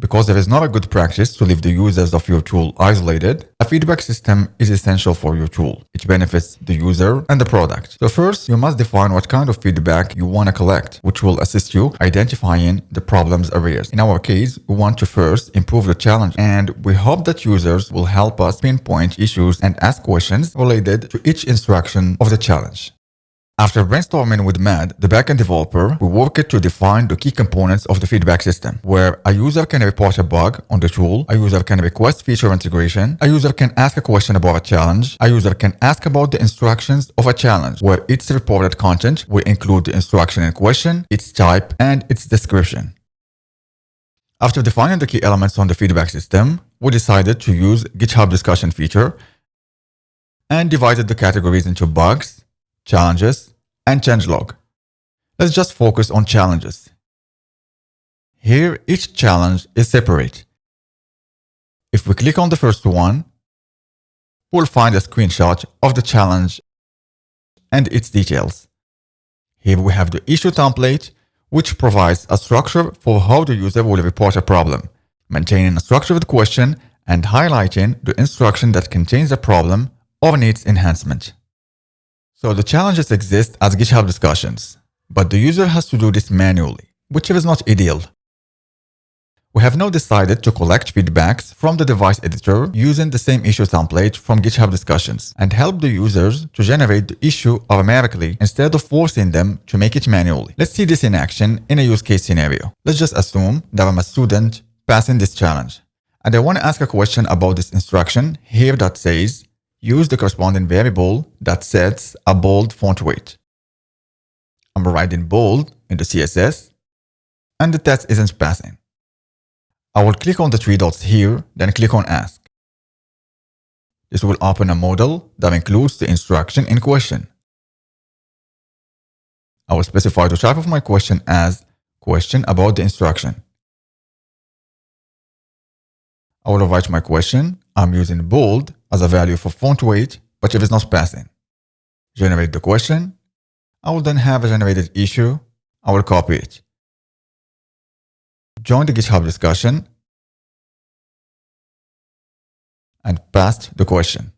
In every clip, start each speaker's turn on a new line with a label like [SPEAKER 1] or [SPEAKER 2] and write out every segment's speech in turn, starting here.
[SPEAKER 1] Because there is not a good practice to leave the users of your tool isolated, a feedback system is essential for your tool. It benefits the user and the product. So first, you must define what kind of feedback you want to collect, which will assist you identifying the problem's areas. In our case, we want to first improve the challenge, and we hope that users will help us pinpoint issues and ask questions related to each instruction of the challenge. After brainstorming with Matt, the backend developer, we worked to define the key components of the feedback system, where a user can report a bug on the tool, a user can request feature integration, a user can ask a question about a challenge, a user can ask about the instructions of a challenge, where its reported content will include the instruction in question, its type, and its description. After defining the key elements on the feedback system, we decided to use GitHub discussion feature and divided the categories into bugs, challenges, and changelog. Let's just focus on challenges. Here, each challenge is separate. If we click on the first one, we'll find a screenshot of the challenge and its details. Here we have the issue template, which provides a structure for how the user will report a problem, maintaining a structured question and highlighting the instruction that contains a problem or needs enhancement. So the challenges exist as GitHub discussions, but the user has to do this manually, which is not ideal. We have now decided to collect feedbacks from the device editor using the same issue template from GitHub discussions and help the users to generate the issue automatically instead of forcing them to make it manually. Let's see this in action in a use case scenario. Let's just assume that I'm a student passing this challenge, and I want to ask a question about this instruction here that says, use the corresponding variable that sets a bold font weight. I'm writing bold in the CSS, and the text isn't passing. I will click on the three dots here, then click on Ask. This will open a modal that includes the instruction in question. I will specify the type of my question as question about the instruction. I will write my question. I'm using bold as a value for font weight, but if it's not passing. Generate the question. I will then have a generated issue. I will copy it. Join the GitHub discussion and paste the question.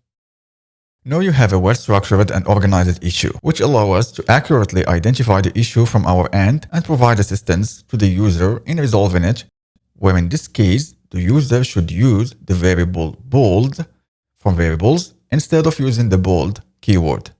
[SPEAKER 1] Now you have a well-structured and organized issue, which allows us to accurately identify the issue from our end and provide assistance to the user in resolving it, where in this case, the user should use the variable bold from variables instead of using the bold keyword.